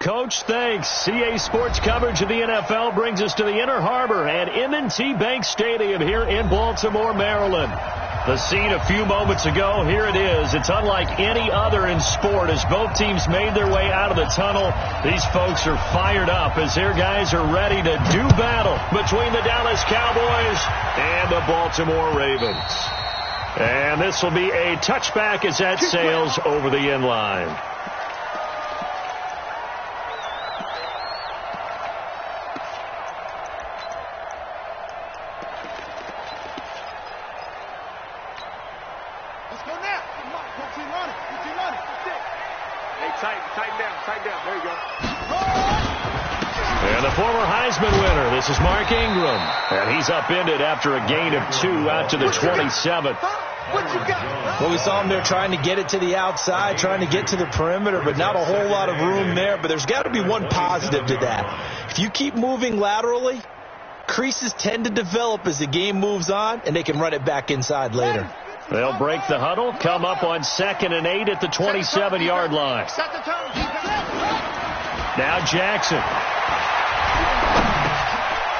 Coach, thanks. CA Sports coverage of the NFL brings us to the Inner Harbor at M&T Bank Stadium here in Baltimore, Maryland. The scene a few moments ago, here it is. It's unlike any other in sport as both teams made their way out of the tunnel. These folks are fired up as their guys are ready to do battle between the Dallas Cowboys and the Baltimore Ravens. And this will be a touchback as that sails over the end line. Let's go now. Keep running. Hey, tighten down. There you go. And the former Heisman winner, this is Mark Ingram. And he's upended after a gain of 2 out to the 27th. What you got? Well, we saw him there trying to get it to the outside, trying to get to the perimeter, but not a whole lot of room there. But there's got to be one positive to that. If you keep moving laterally, creases tend to develop as the game moves on, and they can run it back inside later. They'll break the huddle, come up on 2nd and 8 at the 27-yard line. Now Jackson.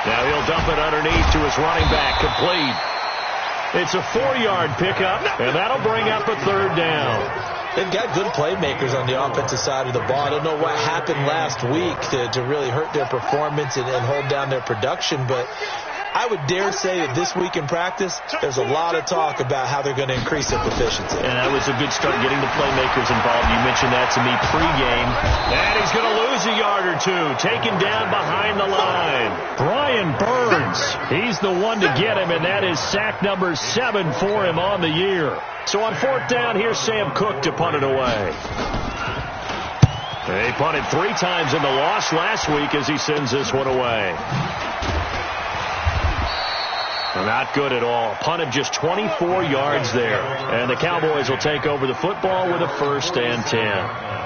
Now he'll dump it underneath to his running back, complete. It's a 4-yard pickup, and that'll bring up a 3rd down. They've got good playmakers on the offensive side of the ball. I don't know what happened last week to really hurt their performance and hold down their production, but I would dare say that this week in practice, there's a lot of talk about how they're going to increase their proficiency. And that was a good start, getting the playmakers involved. You mentioned that to me pregame. And he's going to lose a yard or 2, taken down behind the line. Brian Burns, he's the one to get him, and that is sack number 7 for him on the year. So on 4th down, here's Sam Cook to punt it away. They punted 3 times in the loss last week as he sends this one away. Not good at all. Punt of just 24 yards there. And the Cowboys will take over the football with a 1st and 10.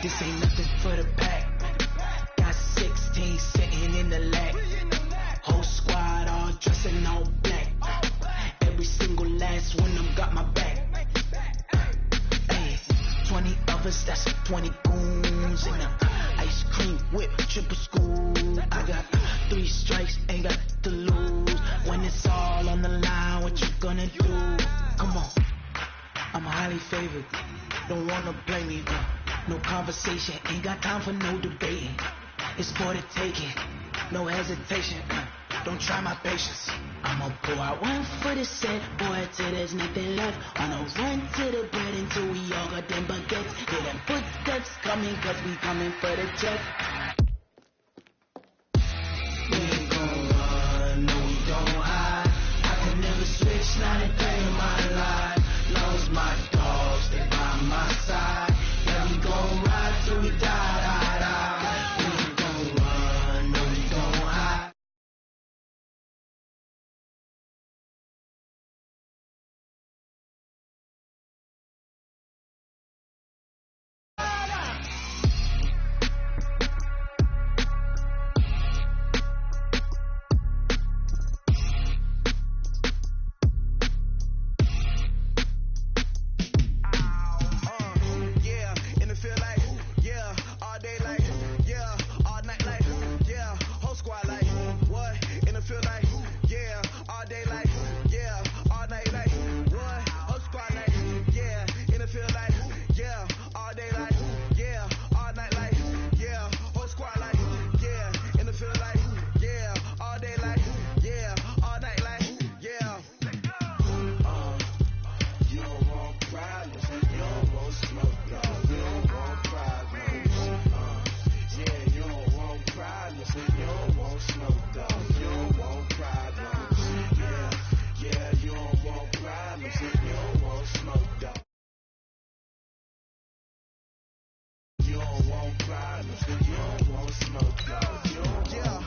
This ain't nothing for the pack. Got 16 sitting in the lap. Whole squad all dressing all black. Every single last one of them got my back. Hey, 20 of us, that's 20 goons in a ice cream whip, triple school. I got 3 strikes, ain't got to lose. When it's all on the line, what you gonna do? Come on, I'm highly favored. Don't wanna blame me, no conversation, ain't got time for no debating. It's for the taking, no hesitation. Don't try my patience. I'ma pull out one for the set, boy, till there's nothing left. On a run to the bread until we all got them baguettes. Hear them footsteps coming, cause we coming for the check. We ain't gon' run, no we don't hide. I can never switch, not a day in my life. Lost my dogs, they by my side. Yeah, we gon' ride till we die. We ain't gon' run, no we don't hide. problems. You don't want smoke, though. Yeah,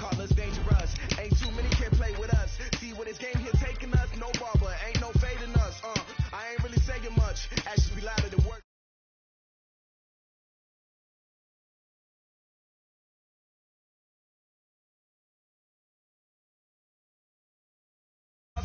call us dangerous. Ain't too many can play with us. See what this game here taking us? No barber, ain't no fading us. I ain't really saying much. Actions be louder than words.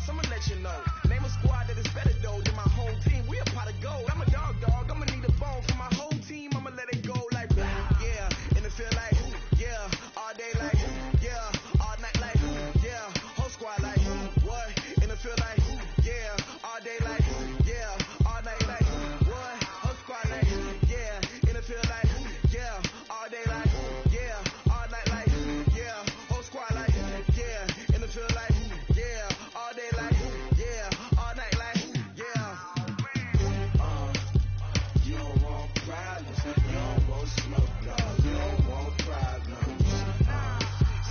I'ma let you know. Name a squad that is better though than my whole team. We a pot of gold. I'm a dog. I'ma need a bone for my whole team. I'ma let it go like blah. Yeah, and it feel like yeah, all day like yeah, all night like yeah, whole squad like what? And it feel like yeah, all day like yeah, all night like what? Whole squad like yeah, and it feel like yeah, all day like yeah, all night like yeah, whole squad like yeah, and it feel like yeah, all day like yeah, all night like yeah. You don't want problems, you don't want smoke, dog. You don't want problems.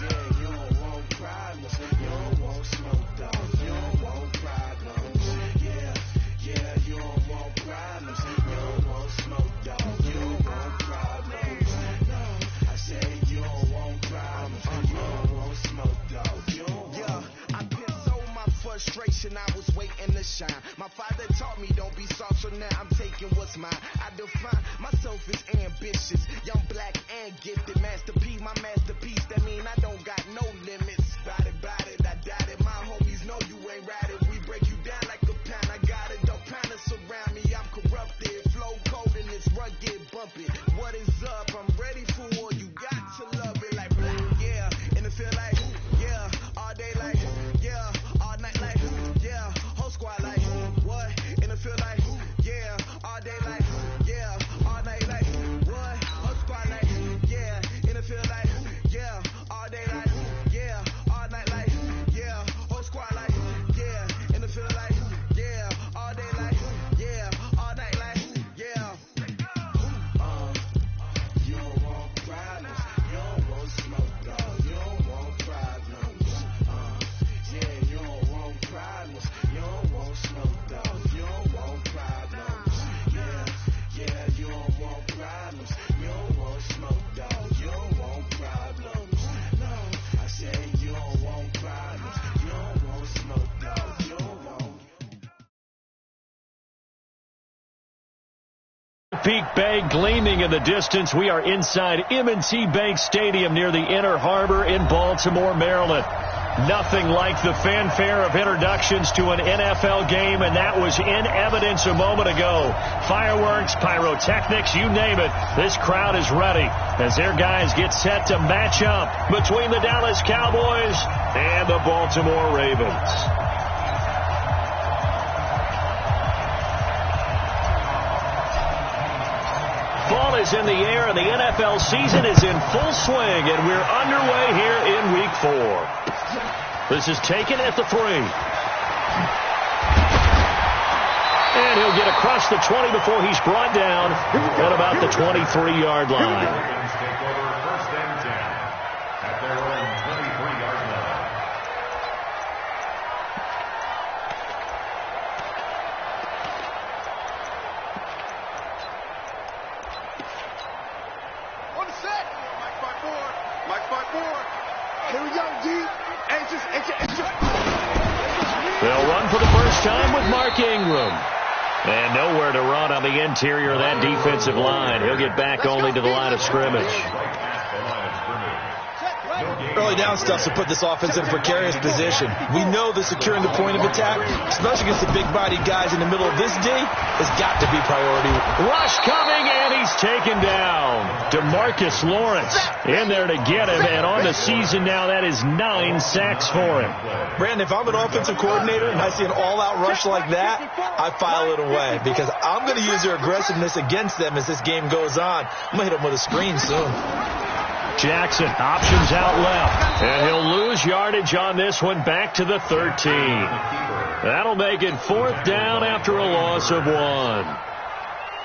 Yeah, you don't want problems, you don't want smoke, dog. You don't want problems. Yeah, you don't want problems, you don't want smoke, dog. You don't want problems. No, I said you don't want problems, you don't want smoke, dog. You don't want. I frustration, I was waiting to shine. My father taught me don't be soft, so now I'm taking what's mine. I define myself as ambitious, young, black, and gifted. Master P, my masterpiece. That mean I don't got no limits. Bout it, I doubt it. My homies know you ain't ratted. We break you down like a pound. I got it, dog pounders surround me. I'm corrupted, flow cold and it's rugged, bumpy. What is up? I'm ready for war. You got to love it like black, yeah. And it feel like yeah, all day like yeah. All night like, yeah, whole squad like, what? And it feel like, yeah, all day like, yeah, all night like, what? Whole squad like, yeah, and it feel like, yeah, all day like, yeah, all night like, yeah, whole squad like, yeah, and it feel like, yeah, all day like, yeah, all night like, yeah. You don't want problems, you don't want smoke, dog. You don't want problems. Yeah, you don't want problems. You don't want smoke, dog. You don't want problems. Yeah, you don't want problems. You don't want smoke, dog. You don't want problems. No, I said you don't want problems. You don't want smoke, dog. You don't want. Peak Bay gleaming in the distance. We are inside M&T Bank Stadium near the Inner Harbor in Baltimore, Maryland. Nothing like the fanfare of introductions to an NFL game, and that was in evidence a moment ago. Fireworks, pyrotechnics, you name it. This crowd is ready as their guys get set to match up between the Dallas Cowboys and the Baltimore Ravens. Fall is in the air, and the NFL season is in full swing, and we're underway here in Week 4. This is taken at the 3. And he'll get across the 20 before he's brought down at about the 23-yard line. Take over first and 10 at their own 23-yard line. On the set. Mike 5-4. Here we go, D. They'll run for the first time with Mark Ingram. And nowhere to run on the interior of that defensive line. He'll get back only to the line of scrimmage. Early down stuff to put this offense in a precarious position. We know that securing the point of attack, especially against the big-bodied guys in the middle of this D, has got to be priority. Rush coming, and he's taken down. DeMarcus Lawrence in there to get him, and on the season now, that is 9 sacks for him. Brandon, if I'm an offensive coordinator and I see an all-out rush like that, I file it away because I'm going to use their aggressiveness against them as this game goes on. I'm going to hit them with a screen soon. Jackson options out left, and he'll lose yardage on this one back to the 13. That'll make it 4th down after a loss of 1.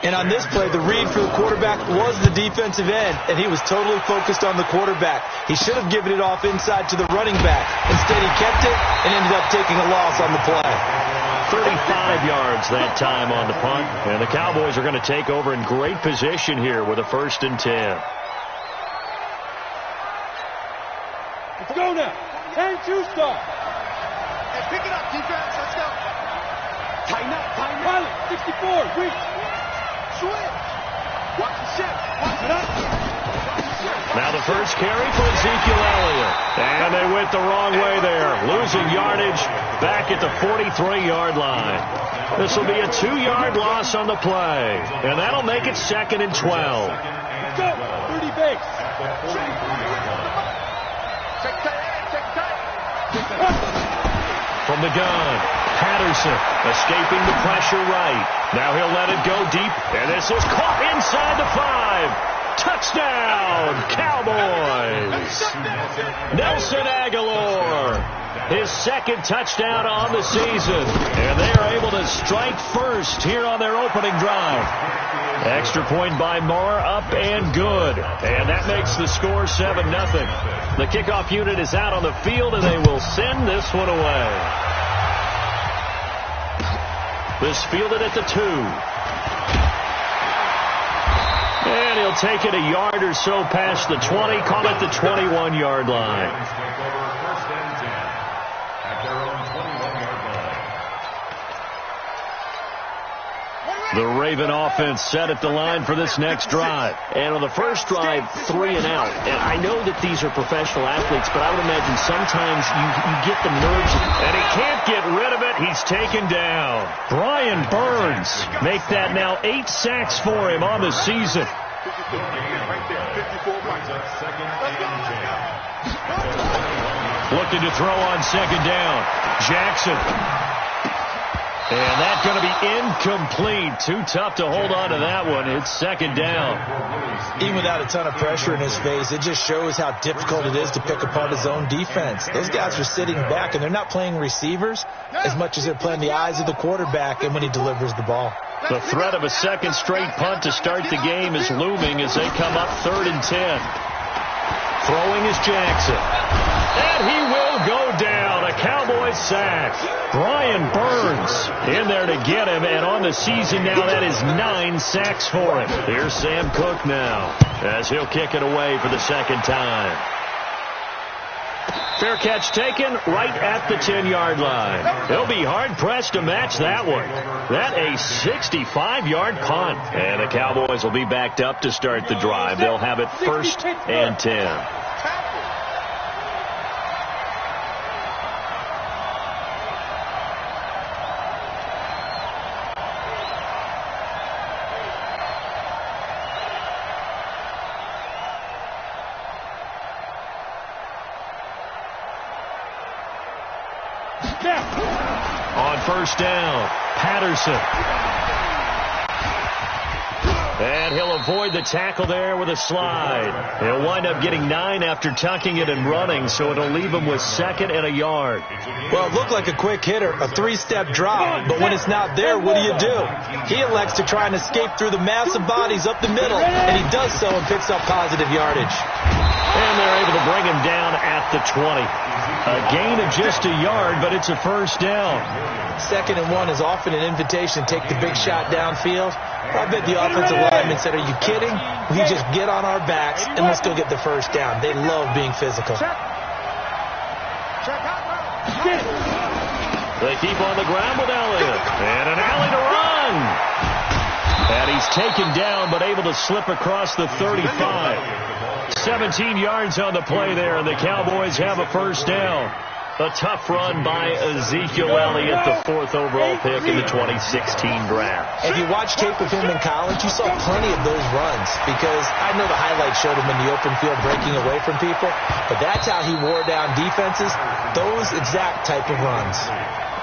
And on this play, the read for the quarterback was the defensive end, and he was totally focused on the quarterback. He should have given it off inside to the running back. Instead, he kept it and ended up taking a loss on the play. 35 yards that time on the punt. And the Cowboys are going to take over in great position here with a 1st and 10. Let's go now. 10-2 start. Hey, pick it up, defense. Let's go. Tighten up, tighten up. Pilot, 64, weak. Switch. Watch the ship. Watch it up. Now the first carry for Ezekiel Elliott. And they went the wrong way there. Losing yardage back at the 43-yard line. This will be a 2-yard loss on the play. And that'll make it 2nd and 12. Let's go. 30 base. From the gun, Patterson escaping the pressure right. Now he'll let it go deep. And this is caught inside the 5. Touchdown, Cowboys! Nelson Aguilar, his 2nd touchdown on the season. And they are able to strike first here on their opening drive. Extra point by Moore, up and good. And that makes the score 7-0. The kickoff unit is out on the field, and they will send this one away. This fielded at the 2. And he'll take it a yard or so past the 20, call it the 21-yard line. The Raven offense set at the line for this next drive. And on the first drive, 3 and out. And I know that these are professional athletes, but I would imagine sometimes you get the nerves. And he can't get rid of it. He's taken down. Brian Burns make that now 8 sacks for him on the season. Looking to throw on 2nd down. Jackson. And that's going to be incomplete. Too tough to hold on to that one. It's 2nd down. Even without a ton of pressure in his face, it just shows how difficult it is to pick apart his own defense. Those guys are sitting back, and they're not playing receivers as much as they're playing the eyes of the quarterback and when he delivers the ball. The threat of a 2nd straight punt to start the game is looming as they come up 3rd and 10. Throwing is Jackson. And he will go down. A Cowboys sack. Brian Burns in there to get him. And on the season now, that is 9 sacks for him. Here's Sam Cook now as he'll kick it away for the 2nd time. Fair catch taken right at the 10-yard line. They'll be hard-pressed to match that one. That a 65-yard punt. And the Cowboys will be backed up to start the drive. They'll have it 1st and 10. On 1st down, Patterson. And he'll avoid the tackle there with a slide. He'll wind up getting 9 after tucking it and running, so it'll leave him with 2nd and a yard. Well, it looked like a quick hitter, a 3-step drop, but when it's not there, what do? He elects to try and escape through the massive bodies up the middle, and he does so and picks up positive yardage. And they're able to bring him down at the 20. A gain of just a yard, but it's a 1st down. 2nd and 1 is often an invitation to take the big shot downfield. I bet the offensive lineman said, are you kidding? We just get on our backs and let's go get the 1st down. They love being physical. They keep on the ground with Elliott. And an alley to run. And he's taken down, but able to slip across the 35. 17 yards on the play there, and the Cowboys have a 1st down. A tough run by Ezekiel Elliott, the 4th overall pick in the 2016 draft. If you watch tape of him in college, you saw plenty of those runs because I know the highlights showed him in the open field breaking away from people, but that's how he wore down defenses, those exact type of runs.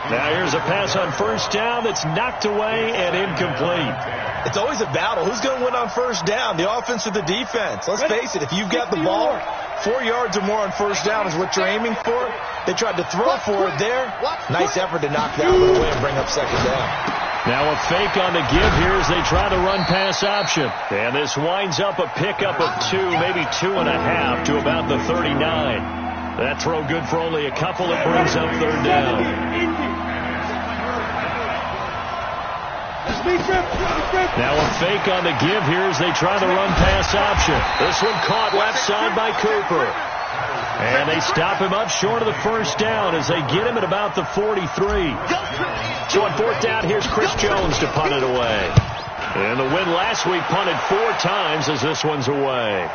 Now here's a pass on 1st down that's knocked away and incomplete. It's always a battle. Who's going to win on 1st down, the offense or the defense? Let's face it, if you've got the ball, 4 yards or more on 1st down is what you're aiming for. They tried to throw for it there. Nice effort to knock that one away and bring up 2nd down. Now a fake on the give here as they try to run pass option. And this winds up a pickup of 2, maybe 2.5 to about the 39. That throw good for only a couple. It brings up 3rd down. Now a fake on the give here as they try the run-pass option. This one caught left side by Cooper. And they stop him up short of the first down as they get him at about the 43. So on fourth down, here's Chris Jones to punt it away. And the win last week punted 4 times as this one's away.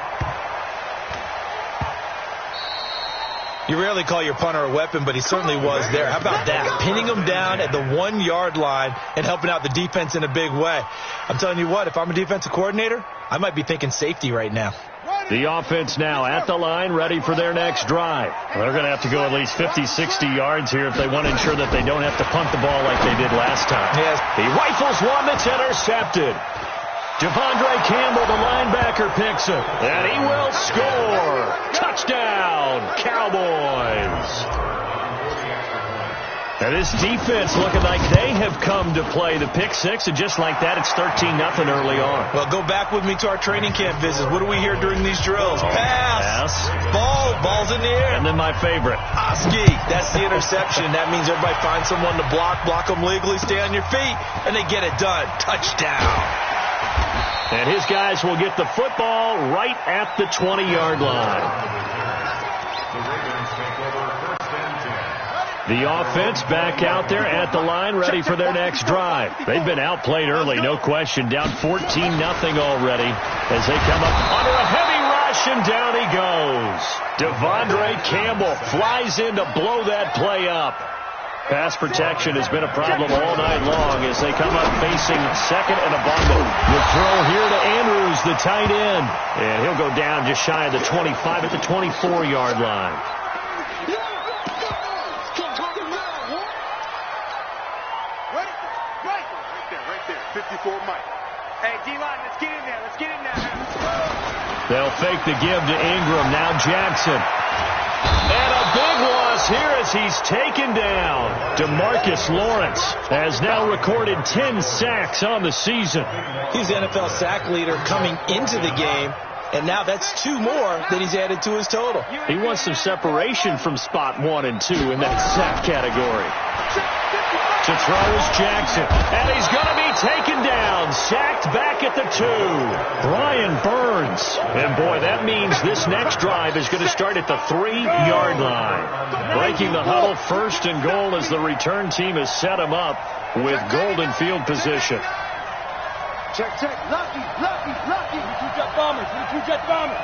You rarely call your punter a weapon, but he certainly was there. How about that? Pinning him down at the 1-yard line and helping out the defense in a big way. I'm telling you what, if I'm a defensive coordinator, I might be thinking safety right now. The offense now at the line, ready for their next drive. Well, they're going to have to go at least 50, 60 yards here if they want to ensure that they don't have to punt the ball like they did last time. Yes. He rifles one that's intercepted. Devondre Campbell, the linebacker, picks it. And he will score. Touchdown, Cowboys. And this defense looking like they have come to play the pick six, and just like that, it's 13-0 early on. Well, go back with me to our training camp visits. What do we hear during these drills? Pass. Ball's in the air. And then my favorite. Oski. That's the interception. That means everybody finds someone to block them legally, stay on your feet, and they get it done. Touchdown. And his guys will get the football right at the 20-yard line. The offense back out there at the line, ready for their next drive. They've been outplayed early, no question. Down 14-0 already as they come up under a heavy rush, and down he goes. Devondre Campbell flies in to blow that play up. Pass protection has been a problem all night long as they come up facing second and a bundle. The throw here to Andrews, the tight end. And he'll go down just shy of the 25 at the 24-yard line. Right there. 54 Mike. Hey, D-line, let's get in there. Let's get in there. They'll fake the give to Ingram. Now Jackson. And a big loss here as he's taken down. DeMarcus Lawrence has now recorded 10 sacks on the season. He's the NFL sack leader coming into the game, and now that's 2 more that he's added to his total. He wants some separation from spot 1 and 2 in that sack category. To throw is Jackson, and he's going to be taken down, sacked back at the 2. Brian Burns. And boy, that means this next drive is going to start at the 3-yard line. Breaking the huddle, first and goal as the return team has set him up with golden field position. Check. Lucky. Two-jet bombers.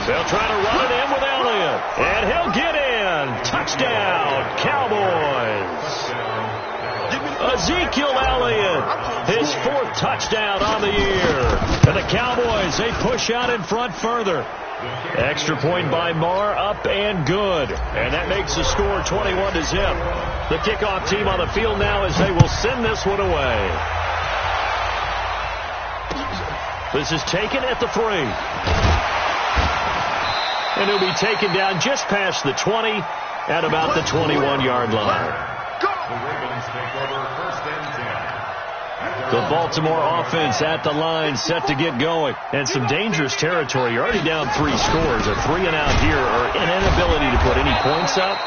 They'll try to run it in with Elliott. And he'll get in. Touchdown, Cowboys. Ezekiel Elliott, his 4th touchdown on the year. And the Cowboys, they push out in front further. Extra point by Marr, up and good. And that makes the score 21-0. The kickoff team on the field now as they will send this one away. This is taken at the 3. And he'll be taken down just past the 20 at about the 21-yard line. The Baltimore offense at the line, set to get going. And some dangerous territory. You're already down 3 scores. A 3 and out here, or an inability to put any points up.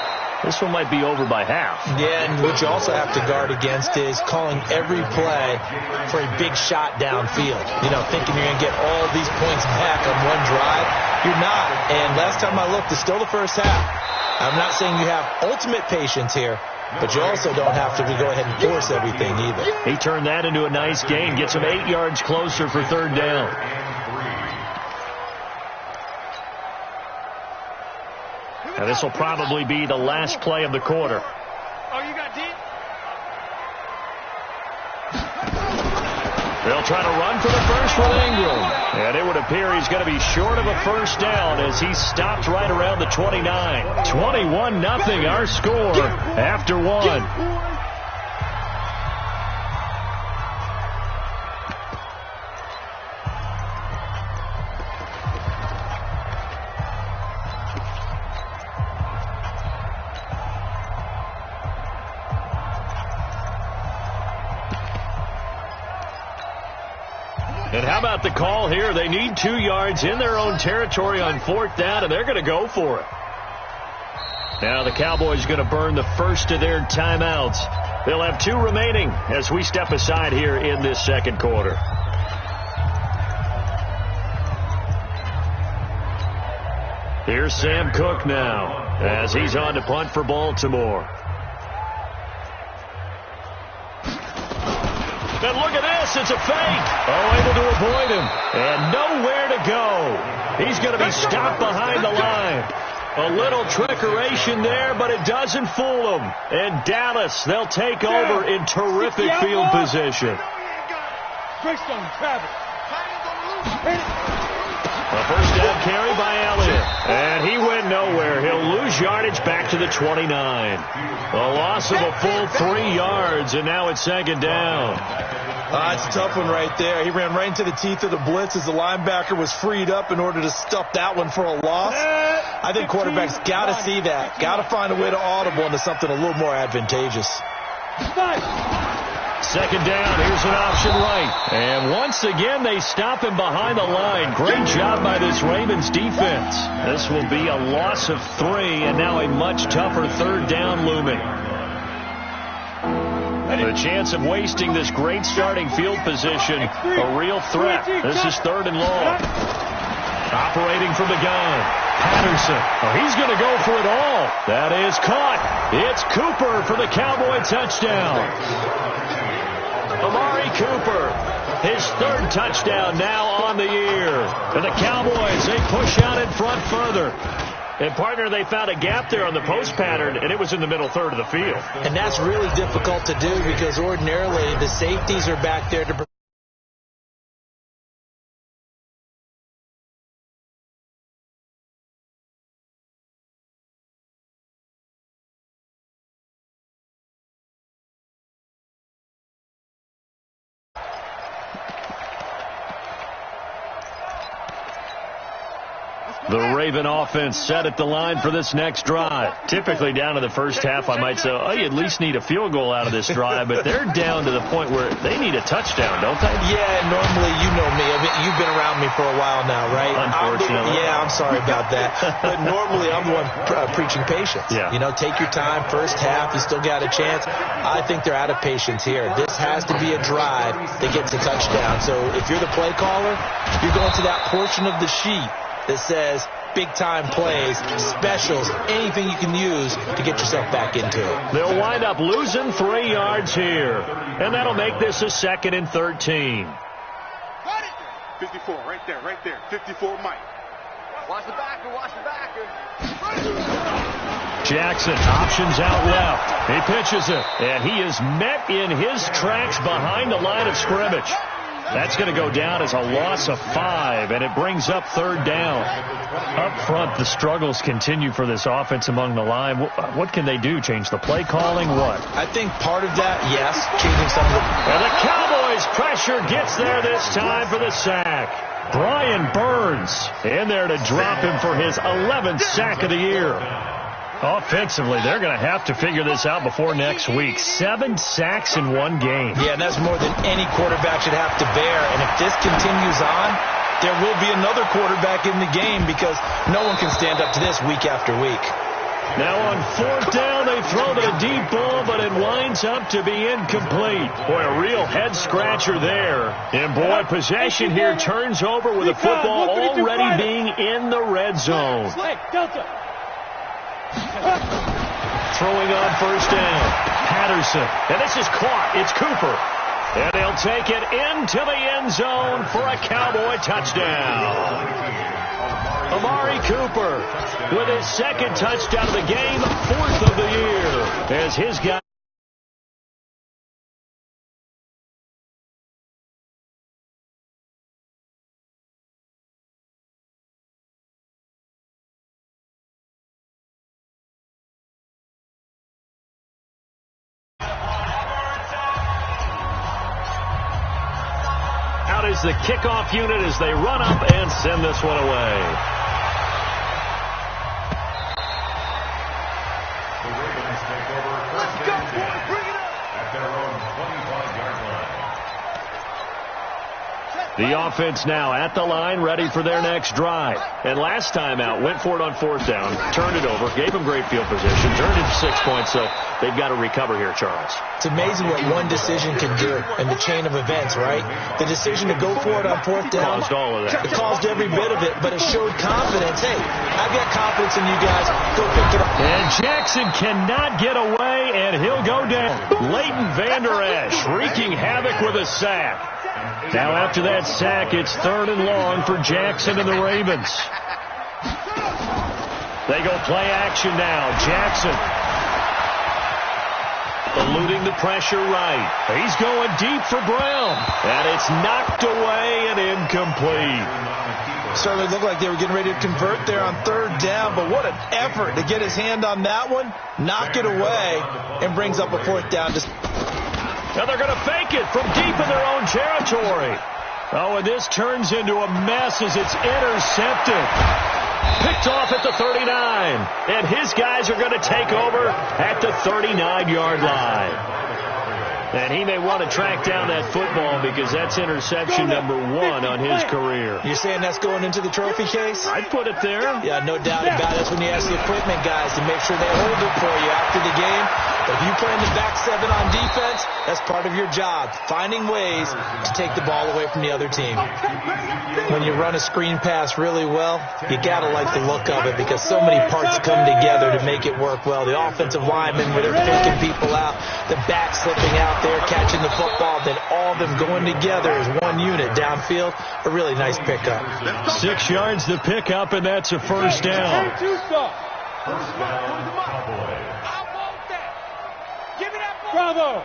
This one might be over by half. Yeah, and what you also have to guard against is calling every play for a big shot downfield. You know, thinking you're going to get all these points back on one drive. You're not. And last time I looked, it's still the first half. I'm not saying you have ultimate patience here, but you also don't have to go ahead and force everything either. He turned that into a nice gain, gets him 8 yards closer for 3rd down. Now this will probably be the last play of the quarter. Oh, you got deep? They'll try to run for the first with Ingram. And it would appear he's going to be short of a first down as he stopped right around the 29. 21-0 our score after 1. And how about the call here? They need 2 yards in their own territory on 4th down, and they're going to go for it. Now the Cowboys going to burn the first of their timeouts. They'll have 2 remaining as we step aside here in this second quarter. Here's Sam Cook now as he's on to punt for Baltimore. And look at this. It's a fake. Oh, able to avoid him. And nowhere to go. He's going to be stopped behind the line. A little trickeration there, but it doesn't fool them. And Dallas, they'll take over in terrific field position. A first down carry by Elliott. And he went nowhere. He'll lose yardage back to the 29. A loss of a full 3 yards, and now it's second down. It's a tough one right there. He ran right into the teeth of the blitz as the linebacker was freed up in order to stuff that one for a loss. I think quarterbacks got to see that. Got to find a way to audible into something a little more advantageous. Second down, here's an option right. And once again, they stop him behind the line. Great job by this Ravens defense. This will be a loss of 3, and now a much tougher third down looming. The chance of wasting this great starting field position, a real threat. This is 3rd and long. Operating from the gun, Patterson. Oh, he's going to go for it all. That is caught. It's Cooper for the Cowboy touchdown. Amari Cooper, his 3rd touchdown now on the year. And the Cowboys, they push out in front further. And, partner, they found a gap there on the post pattern, and it was in the middle third of the field. And that's really difficult to do because ordinarily the safeties are back there to The Raven offense set at the line for this next drive. Typically down to the first half, I might say, oh, you at least need a field goal out of this drive. But they're down to the point where they need a touchdown, don't they? Yeah, normally, you know me. I mean, you've been around me for a while now, right? Unfortunately. I'm sorry about that. But normally, I'm the one preaching patience. Yeah. You know, take your time. First half, you still got a chance. I think they're out of patience here. This has to be a drive that gets a touchdown. So if you're the play caller, you're going to that portion of the sheet that says big-time plays, specials, anything you can use to get yourself back into it. They'll wind up losing 3 yards here, and that'll make this a 2nd and 13. 54, right there. 54, Mike. Watch the backer. Jackson options out left. He pitches it, and he is met in his tracks behind the line of scrimmage. That's going to go down as a loss of 5, and it brings up 3rd down. Up front, the struggles continue for this offense among the line. What can they do? Change the play calling? What? I think part of that, yes, changing some of the... And the Cowboys' pressure gets there this time for the sack. Brian Burns in there to drop him for his 11th sack of the year. Offensively, they're going to have to figure this out before next week. 7 sacks in 1 game. Yeah, and that's more than any quarterback should have to bear. And if this continues on, there will be another quarterback in the game because no one can stand up to this week after week. Now on 4th down, they throw the deep ball, but it winds up to be incomplete. Boy, a real head-scratcher there. And, boy, possession here turns over with the football already being in the red zone. Throwing on 1st down, Patterson. And this is caught. It's Cooper. And they'll take it into the end zone for a Cowboy touchdown. Amari Cooper with his 2nd touchdown of the game, 4th of the year, as his guy. Is the kickoff unit as they run up and send this one away. The Ravens take over 1st and 10 at their own 25-yard line. The offense now at the line, ready for their next drive. And last time out, went for it on 4th down, turned it over, gave them great field position, turned it to 6 points, so they've got to recover here, Charles. It's amazing what one decision can do in the chain of events, right? The decision to go for it on 4th down. Caused all of that. It caused every bit of it, but it showed confidence. Hey, I've got confidence in you guys. Go pick it up. And Jackson cannot get away, and he'll go down. Leighton Vander Esch wreaking havoc with a sack. Now after that sack, it's 3rd and long for Jackson and the Ravens. They go play action now. Jackson eluding the pressure right. He's going deep for Brown. And it's knocked away and incomplete. Certainly looked like they were getting ready to convert there on 3rd down, but what an effort to get his hand on that one, knock it away, and brings up a 4th down. Now they're going to fake it from deep in their own territory. Oh, and this turns into a mess as it's intercepted. Picked off at the 39. And his guys are going to take over at the 39-yard line. And he may want to track down that football because that's interception number 1 on his career. You're saying that's going into the trophy case? I'd put it there. Yeah, no doubt about it. That's when you ask the equipment guys to make sure they hold it for you after the game. But if you play in the back 7 on defense, that's part of your job, finding ways to take the ball away from the other team. When you run a screen pass really well, you got to like the look of it because so many parts come together to make it work well. The offensive linemen, where they're picking people out, the back slipping out there, catching the football, then all of them going together as one unit downfield. A really nice pickup. 6 yards to pick up, and that's a 1st down. First down, Cowboys. Give me that ball. Bravo.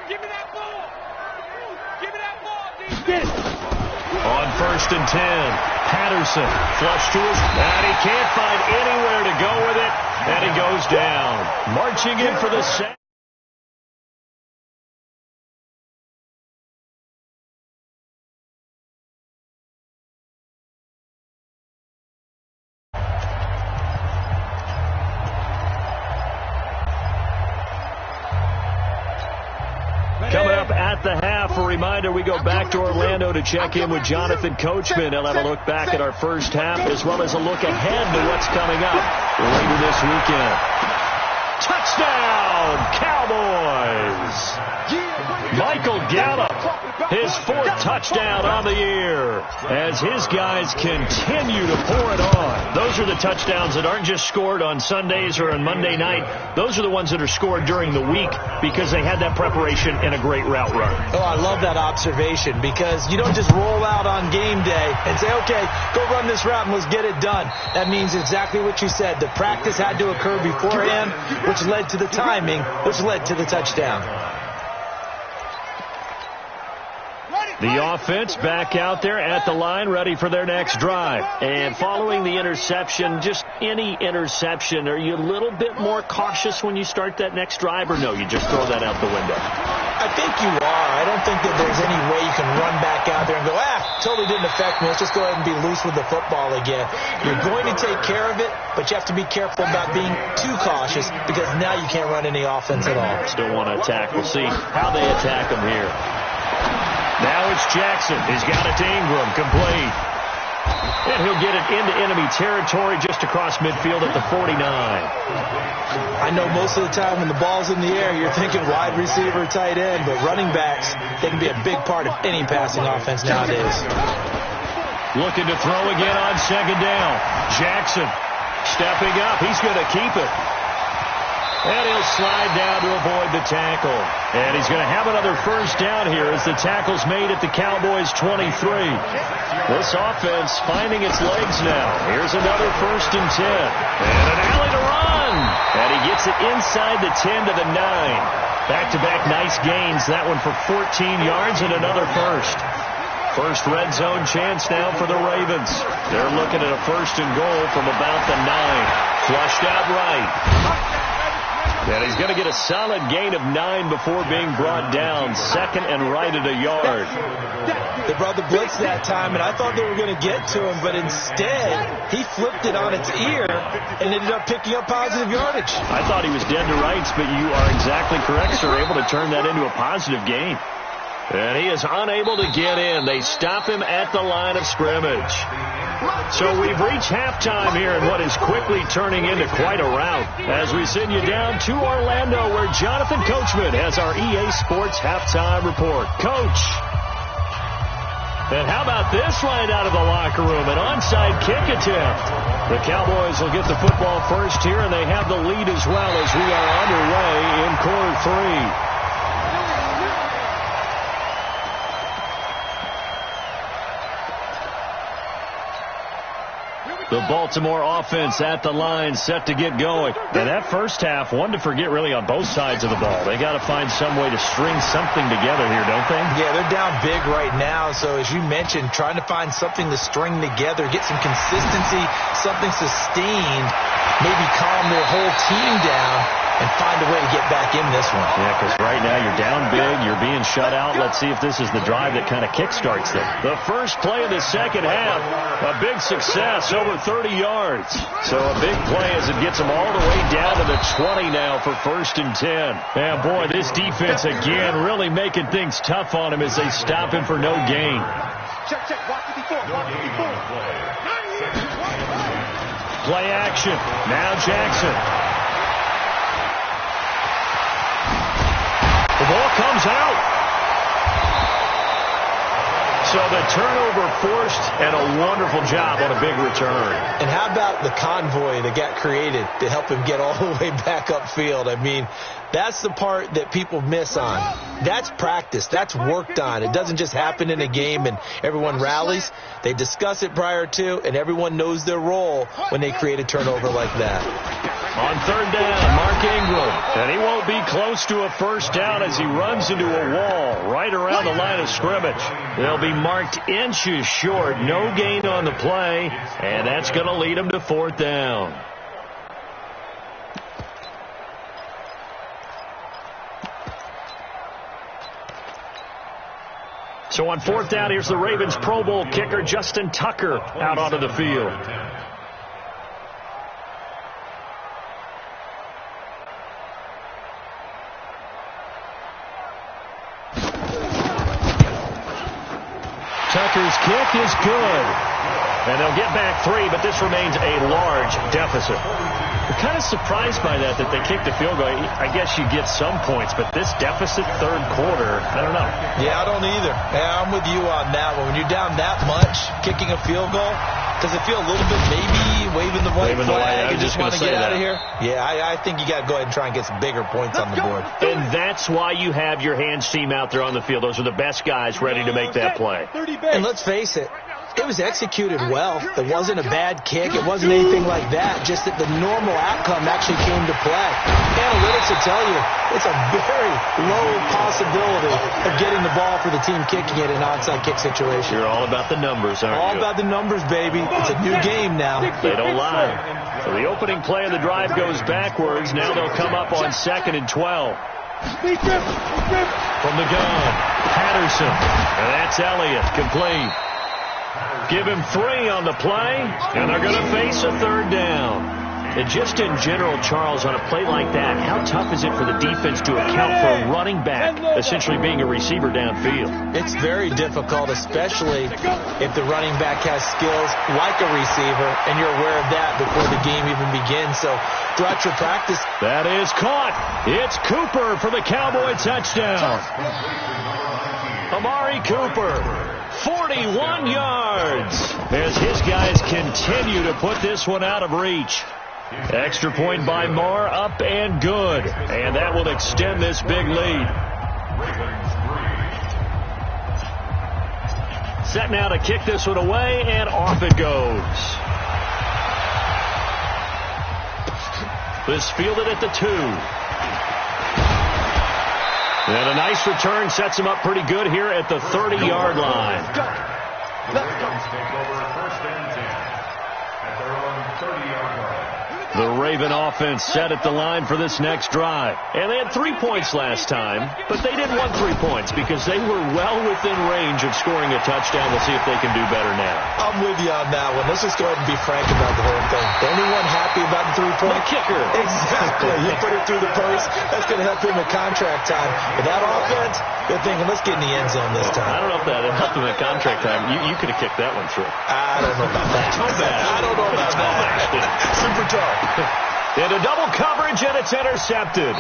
Give me that ball. Give me that ball, defense. On 1st and 10, Patterson flush to his, and he can't find anywhere to go with it, and he goes down. Marching in for the sack. Coming up at the half, a reminder, we go back to Orlando to check in with Jonathan Coachman. He'll have a look back at our first half as well as a look ahead to what's coming up later this weekend. Touchdown, Cowboys! Michael Gallup, his 4th touchdown on the year as his guys continue to pour it on. Those are the touchdowns that aren't just scored on Sundays or on Monday night. Those are the ones that are scored during the week because they had that preparation and a great route run. Oh, I love that observation because you don't just roll out on game day and say, okay, go run this route and let's get it done. That means exactly what you said. The practice had to occur beforehand, which led to the timing, which led to the touchdown. The offense back out there at the line, ready for their next drive. And following the interception, just any interception, are you a little bit more cautious when you start that next drive, or no, you just throw that out the window? I think you are. I don't think that there's any way you can run back out there and go, totally didn't affect me. Let's just go ahead and be loose with the football again. You're going to take care of it, but you have to be careful about being too cautious because now you can't run any offense at all. Still want to attack. We'll see how they attack them here. Now it's Jackson. He's got it to Ingram, complete. And he'll get it into enemy territory just across midfield at the 49. I know most of the time when the ball's in the air, you're thinking wide receiver, tight end, but running backs, they can be a big part of any passing offense nowadays. Looking to throw again on 2nd down. Jackson stepping up. He's going to keep it. And he'll slide down to avoid the tackle. And he's going to have another 1st down here as the tackle's made at the Cowboys' 23. This offense finding its legs now. Here's another 1st and 10. And an alley to run. And he gets it inside the 10 to the 9. Back-to-back nice gains. That one for 14 yards and another 1st. First red zone chance now for the Ravens. They're looking at a 1st and goal from about the 9. Flushed out right. And he's going to get a solid gain of 9 before being brought down. 2nd and right at a yard. They brought the blitz that time, and I thought they were going to get to him, but instead, he flipped it on its ear and ended up picking up positive yardage. I thought he was dead to rights, but you are exactly correct, sir. Able to turn that into a positive gain. And he is unable to get in. They stop him at the line of scrimmage. So we've reached halftime here in what is quickly turning into quite a rout as we send you down to Orlando where Jonathan Coachman has our EA Sports halftime report. Coach. And how about this right out of the locker room? An onside kick attempt. The Cowboys will get the football first here, and they have the lead as well as we are underway in quarter 3. The Baltimore offense at the line, set to get going. And that first half, one to forget really on both sides of the ball. They got to find some way to string something together here, don't they? Yeah, they're down big right now. So as you mentioned, trying to find something to string together, get some consistency, something sustained, maybe calm their whole team down and find a way to get back in this one. Yeah, because right now you're down big, you're being shut out. Let's see if this is the drive that kind of kickstarts them. The first play of the second half, a big success, over 30 yards. So a big play as it gets them all the way down to the 20 now for 1st and 10. And boy, this defense again really making things tough on him as they stop him for no gain. Check. Watch it before. Play action. Now Jackson. The ball comes out. So the turnover forced and a wonderful job on a big return. And how about the convoy that got created to help him get all the way back upfield? I mean, that's the part that people miss on. That's practice. That's worked on. It doesn't just happen in a game and everyone rallies. They discuss it prior to, and everyone knows their role when they create a turnover like that. On 3rd down, Mark Ingram. And he won't be close to a first down as he runs into a wall right around the line of scrimmage. They'll be marked inches short. No gain on the play, and that's going to lead him to 4th down. So on 4th down, here's the Ravens Pro Bowl kicker Justin Tucker out onto the field. Tucker's kick is good. And they'll get back 3, but this remains a large deficit. We're kind of surprised by that they kicked the field goal. I guess you get some points, but this deficit 3rd quarter, I don't know. Yeah, I don't either. Yeah, I'm with you on that one. When you're down that much, kicking a field goal, does it feel a little bit maybe waving the white flag and just want to get out of here? Yeah, I think you got to go ahead and try and get some bigger points on the board. And that's why you have your hands team out there on the field. Those are the best guys ready to make that play. And let's face it, it was executed well. It wasn't a bad kick. It wasn't anything like that. Just that the normal outcome actually came to play. Analytics will tell you it's a very low possibility of getting the ball for the team kicking it in an onside kick situation. You're all about the numbers, aren't you? All about the numbers, baby. It's a new game now. They don't lie. So the opening play of the drive goes backwards. Now they'll come up on 2nd and 12. From the gun, Patterson. And that's Elliott, complete. Give him 3 on the play, and they're going to face a 3rd down. And just in general, Charles, on a play like that, how tough is it for the defense to account for a running back essentially being a receiver downfield? It's very difficult, especially if the running back has skills like a receiver, and you're aware of that before the game even begins. So throughout your practice. That is caught. It's Cooper for the Cowboy touchdown. Amari Cooper. 41 yards as his guys continue to put this one out of reach. Extra point by Moore, up and good. And that will extend this big lead. Set now to kick this one away, and off it goes. This fielded at the 2. And a nice return sets him up pretty good here at the 30-yard line. Ravens take over 1st and 10 at their own 30-yard line. The Raven offense set at the line for this next drive. And they had 3 points last time, but they didn't want 3 points because they were well within range of scoring a touchdown. We'll see if they can do better now. I'm with you on that one. Let's just go ahead and be frank about the whole thing. Anyone happy about the 3-point? The kicker. Exactly. You put it through the post. That's going to help him at contract time. But that offense, they're thinking, let's get in the end zone this time. I don't know if that helped him at contract time. You could have kicked that one through. I don't know about that. I don't know about that. Super toe. Into double coverage, and it's intercepted.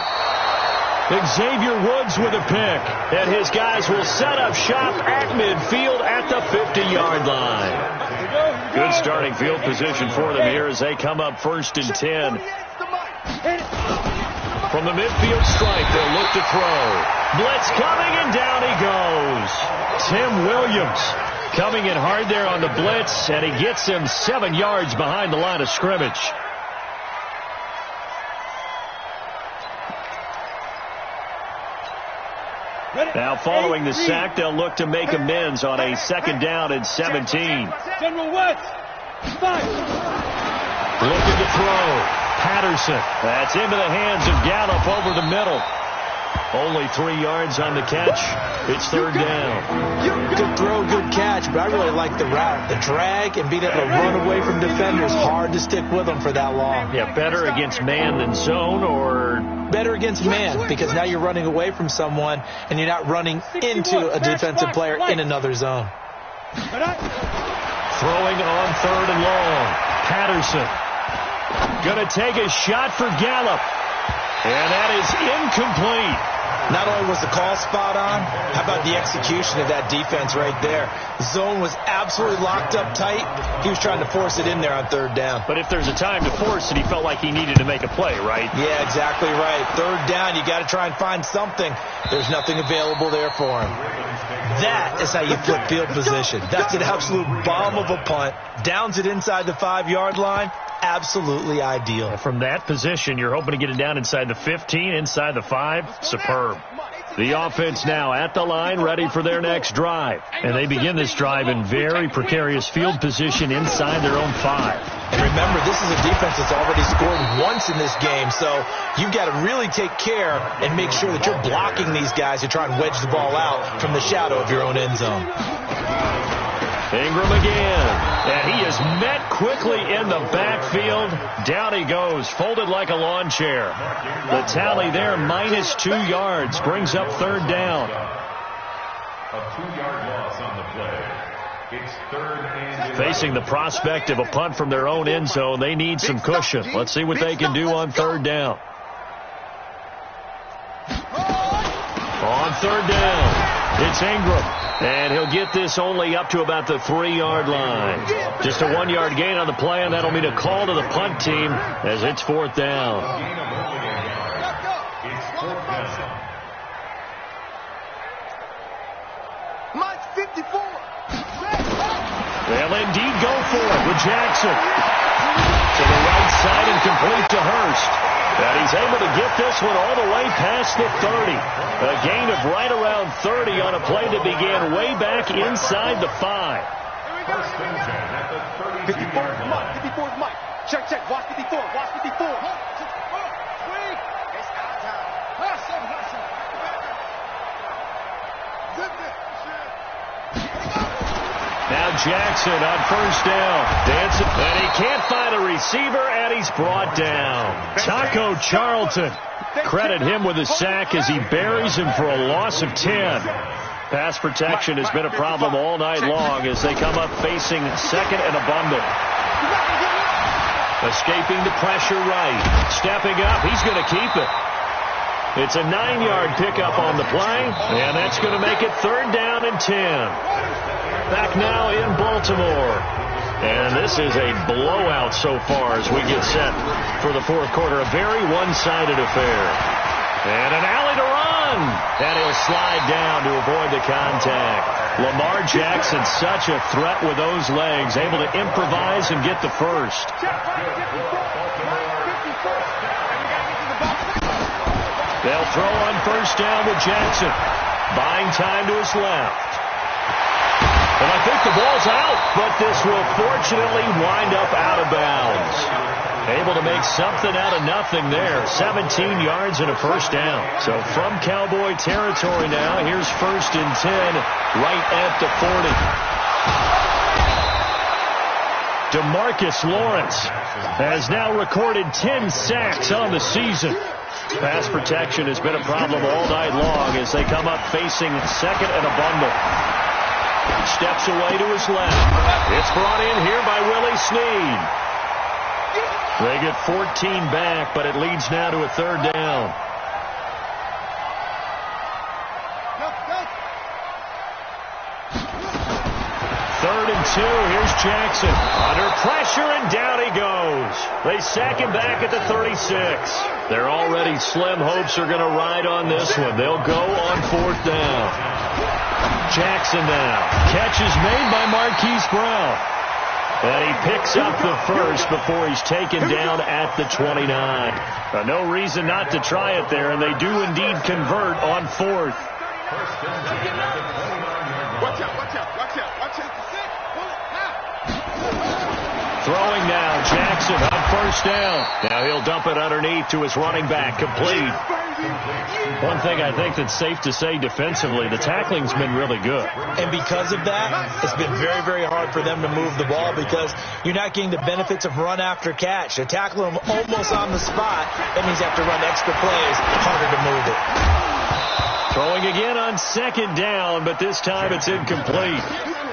Xavier Woods with a pick. And his guys will set up shop at midfield at the 50-yard line. Good starting field position for them here as they come up 1st and 10. From the midfield stripe, they'll look to throw. Blitz coming, and down he goes. Tim Williams coming in hard there on the blitz, and he gets him 7 yards behind the line of scrimmage. Now following the sack, they'll look to make amends on a 2nd down and 17. General West. Looking to throw. Patterson. That's into the hands of Gallup over the middle. Only 3 yards on the catch. It's 3rd down. Good throw, good catch, but I really like the route. The drag and being able to run away from defenders. Hard to stick with them for that long. Yeah, better against man than zone, or better against man, because now you're running away from someone and you're not running into a defensive player in another zone. Throwing on 3rd and long. Patterson going to take a shot for Gallup. And that is incomplete. Not only was the call spot on, how about the execution of that defense right there? Zone was absolutely locked up tight. He was trying to force it in there on 3rd down. But if there's a time to force it, he felt like he needed to make a play, right? Yeah, exactly right. 3rd down, you got to try and find something. There's nothing available there for him. That is how you flip field position. That's an absolute bomb of a punt. Downs it inside the 5-yard line. Absolutely ideal. From that position, you're hoping to get it down inside the 15, inside the 5. Superb. The offense now at the line, ready for their next drive. And they begin this drive in very precarious field position inside their own 5. And remember, this is a defense that's already scored once in this game, so you've got to really take care and make sure that you're blocking these guys to try and wedge the ball out from the shadow of your own end zone. Ingram again, and he is met quickly in the backfield. Down he goes, folded like a lawn chair. The tally there, minus 2 yards, brings up 3rd down. A 2-yard loss on the play. It's 3rd and 11. Facing the prospect of a punt from their own end zone, they need some cushion. Let's see what they can do on 3rd down. On 3rd down, it's Ingram. And he'll get this only up to about the 3-yard line. Just a 1-yard gain on the play, and that'll mean a call to the punt team as it's 4th down. It's 4th down. Mike 54. They'll indeed go for it with Jackson. To the right side and complete to Hurst. And he's able to get this one all the way past the 30. A gain of right around 30 on a play that began way back inside the 5. First and 10 at the 32-yard line. 54 is Mike. Check. Watch 54. Watch 54. Swing. It's our time. Hustle. Now Jackson on 1st down. Dancing, and he can't find a receiver, and he's brought down. Taco Charlton. Credit him with a sack as he buries him for a loss of 10. Pass protection has been a problem all night long as they come up facing 2nd and abundant. Escaping the pressure right. Stepping up, he's going to keep it. It's a 9-yard pickup on the play, and that's going to make it 3rd down and 10. Back now in Baltimore. And this is a blowout so far as we get set for the 4th quarter. A very one-sided affair. And an alley to run. And he'll slide down to avoid the contact. Lamar Jackson, such a threat with those legs, able to improvise and get the first. They'll throw on 1st down with Jackson. Buying time to his left. And I think the ball's out, but this will fortunately wind up out of bounds. Able to make something out of nothing there. 17 yards and a first down. So from Cowboy territory now, here's 1st and 10 right at the 40. DeMarcus Lawrence has now recorded 10 sacks on the season. Pass protection has been a problem all night long as they come up facing 2nd and a bundle. Steps away to his left. It's brought in here by Willie Snead. They get 14 back, but it leads now to a 3rd down. Third and 2. Here's Jackson. Under pressure, and down he goes. They sack him back at the 36. Their already slim hopes are going to ride on this one. They'll go on 4th down. Jackson now. Catch is made by Marquise Brown. And he picks up the first before he's taken down at the 29. No reason not to try it there, and they do indeed convert on 4th. Watch out, watch out, watch out, watch out. Throwing now, Jackson on 1st down. Now he'll dump it underneath to his running back, complete. One thing I think that's safe to say defensively, the tackling's been really good. And because of that, it's been very, very hard for them to move the ball because you're not getting the benefits of run after catch. They're tackling them almost on the spot. That means you have to run extra plays, harder to move it. Throwing again on 2nd down, but this time it's incomplete.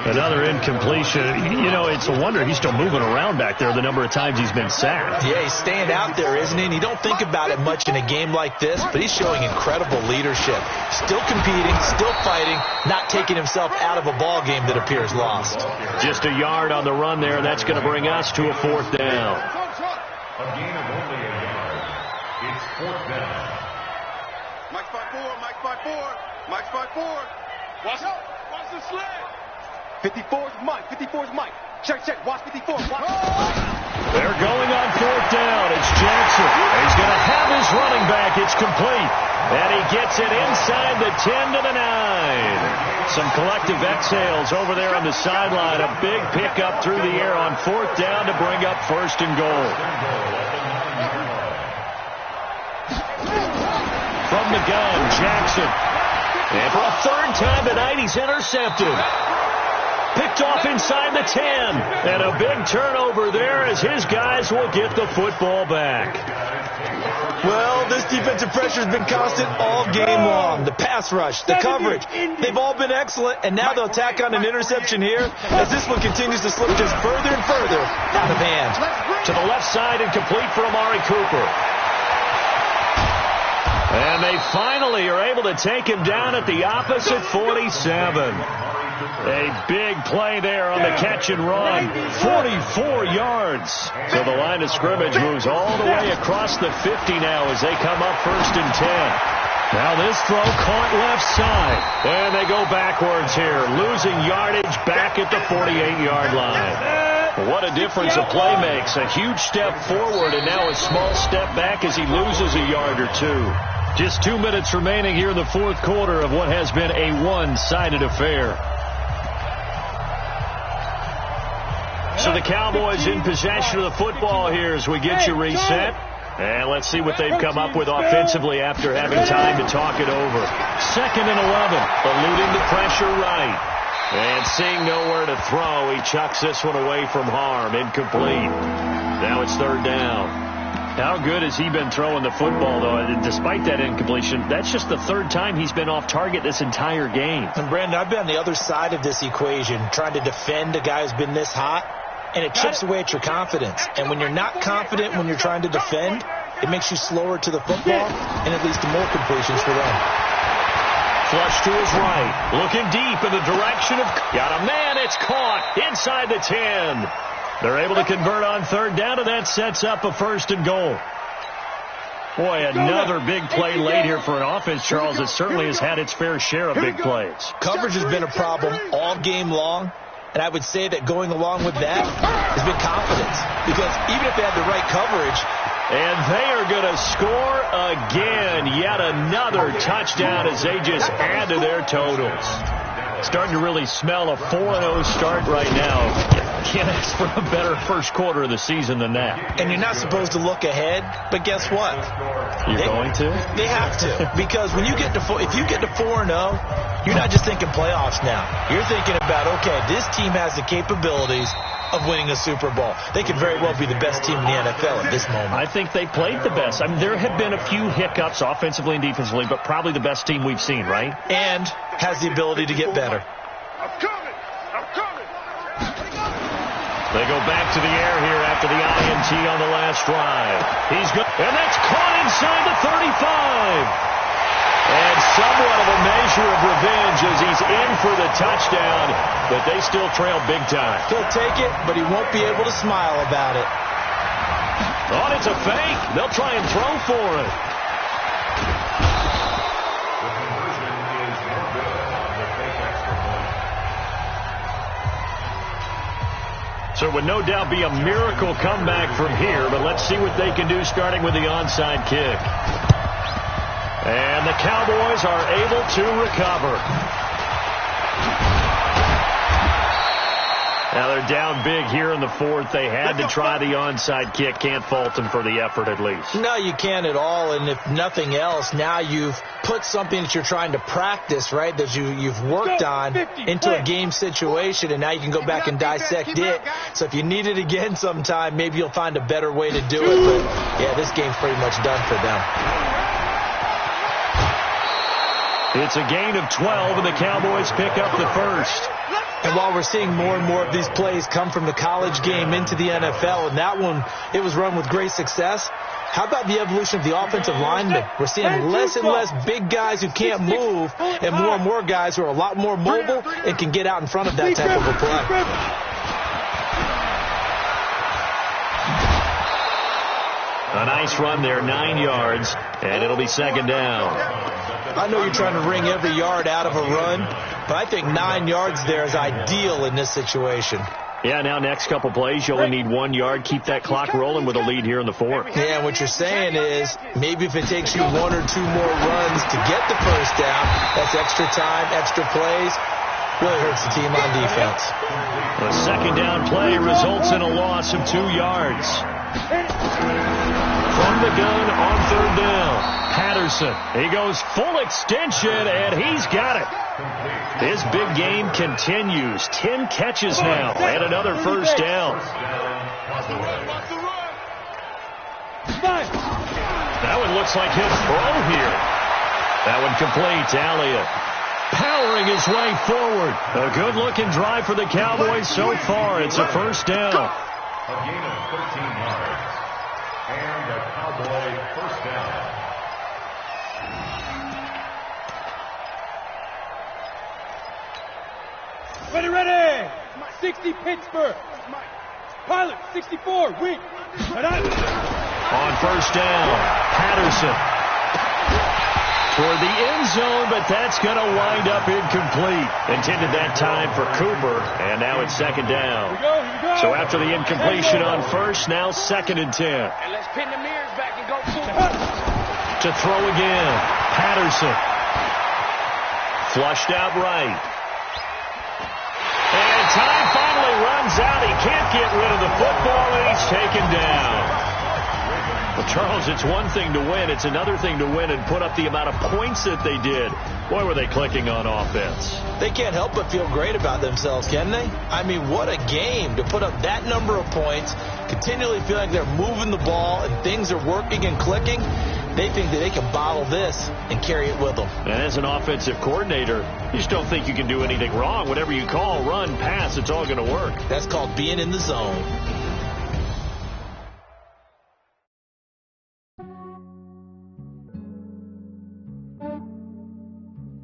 Another incompletion. You know, it's a wonder he's still moving around back there the number of times he's been sacked. Yeah, he's staying out there, isn't he? And you don't think about it much in a game like this, but he's showing incredible leadership. Still competing, still fighting, not taking himself out of a ball game that appears lost. Just a yard on the run there. That's going to bring us to a 4th down. A gain of only a yard. It's 4th down. Mike 5-4, Mike 5-4, Mike 5-4. Watch out, watch the sled. 54's Mike, 54's Mike. Check, check, watch 54. Watch. They're going on 4th down. It's Jackson. He's going to have his running back. It's complete. And he gets it inside the 10 to the 9. Some collective exhales over there on the sideline. A big pickup through the air on 4th down to bring up 1st and goal. From the gun, Jackson. And for a 3rd time tonight, he's intercepted. Picked off inside the 10. And a big turnover there as his guys will get the football back. Well, this defensive pressure has been constant all game long. The pass rush, the coverage, they've all been excellent. And now they'll tack on an interception here as this one continues to slip just further and further out of hand. To the left side and complete for Amari Cooper. And they finally are able to take him down at the opposite 47. A big play there on the catch and run. 44 yards. So the line of scrimmage moves all the way across the 50 now as they come up 1st and 10. Now this throw caught left side. And they go backwards here, losing yardage back at the 48-yard line. What a difference a play makes. A huge step forward and now a small step back as he loses a yard or two. Just 2 minutes remaining here in the 4th quarter of what has been a one-sided affair. So the Cowboys in possession of the football here as we get you reset. And let's see what they've come up with offensively after having time to talk it over. 2nd and 11, eluding the pressure right. And seeing nowhere to throw, he chucks this one away from harm. Incomplete. Now it's 3rd down. How good has he been throwing the football, though? And despite that incompletion, that's just the 3rd time he's been off target this entire game. And, Brandon, I've been on the other side of this equation, trying to defend a guy who's been this hot, and it chips away at your confidence. And when you're not confident when you're trying to defend, it makes you slower to the football, and it leads to more completions for them. Flush to his right, looking deep in the direction of... Got a man, it's caught inside the 10. They're able to convert on 3rd down, and that sets up a 1st and goal. Boy, another big play late here for an offense, Charles, that certainly has had its fair share of big plays. Coverage has been a problem all game long, and I would say that going along with that has been confidence. Because even if they had the right coverage... And they are going to score again. Yet another touchdown as they just add to their totals. Starting to really smell a 4-0 start right now. Can't ask for a better first quarter of the season than that. And you're not supposed to look ahead, but guess what? You're going to? They have to, because when you get to if you get to 4-0, you're not just thinking playoffs now. You're thinking about, okay, this team has the capabilities of winning a Super Bowl. They could very well be the best team in the NFL at this moment. I think they played the best. I mean, there have been a few hiccups offensively and defensively, but probably the best team we've seen, right? And has the ability to get better. I'm coming. They go back to the air here after the INT on the last drive. He's good, and that's caught inside the 35. And somewhat of a measure of revenge as he's in for the touchdown, but they still trail big time. He'll take it, but he won't be able to smile about it. Oh, it's a fake. They'll try and throw for it. The conversion is no good on the fake extra point. So it would no doubt be a miracle comeback from here, but let's see what they can do starting with the onside kick. And the Cowboys are able to recover. Now they're down big here in the fourth. They had to try the onside kick. Can't fault them for the effort at least. No, you can't at all. And if nothing else, now you've put something that you're trying to practice, right, that you've worked on into a game situation, and now you can go back and dissect it. So if you need it again sometime, maybe you'll find a better way to do it. But, yeah, this game's pretty much done for them. It's a gain of 12, and the Cowboys pick up the first. And while we're seeing more and more of these plays come from the college game into the NFL, and that one, it was run with great success, how about the evolution of the offensive linemen? We're seeing less and less big guys who can't move and more guys who are a lot more mobile and can get out in front of that type of a play. A nice run there, 9 yards, and it'll be second down. I know you're trying to wring every yard out of a run, but I think 9 yards there is ideal in this situation. Yeah, now next couple plays, you only need 1 yard. Keep that clock rolling with a lead here in the fourth. Yeah, and what you're saying is maybe if it takes you 1 or 2 more runs to get the first down, that's extra time, extra plays. Really hurts the team on defense. A second down play results in a loss of 2 yards. From the gun on third down, Patterson. He goes full extension, and he's got it. His big game continues. 10 catches now, and another first down. That one looks like he'll throw here. That one complete to Elliott. Powering his way forward. A good-looking drive for the Cowboys so far. It's a first down. A gain of 13 yards. And a Cowboy first down. Ready. 60 Pittsburgh. Pilot, 64, wing. On first down, Patterson. Toward the end zone, but that's going to wind up incomplete. Intended that time for Cooper, and now it's second down. Here we go. So after the incompletion on first, now second and 10. And let's pin the mirrors back and go To throw again, Patterson. Flushed out right. And time finally runs out. He can't get rid of the football, and he's taken down. Well, Charles, it's one thing to win. It's another thing to win and put up the amount of points that they did. Boy, were they clicking on offense. They can't help but feel great about themselves, can they? I mean, what a game to put up that number of points, continually feeling they're moving the ball and things are working and clicking. They think that they can bottle this and carry it with them. And as an offensive coordinator, you just don't think you can do anything wrong. Whatever you call, run, pass, it's all going to work. That's called being in the zone.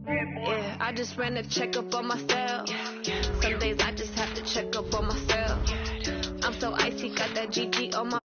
Yeah, I just ran a checkup on myself. Some days I just have to check up on myself. I'm so icy, got that GG on my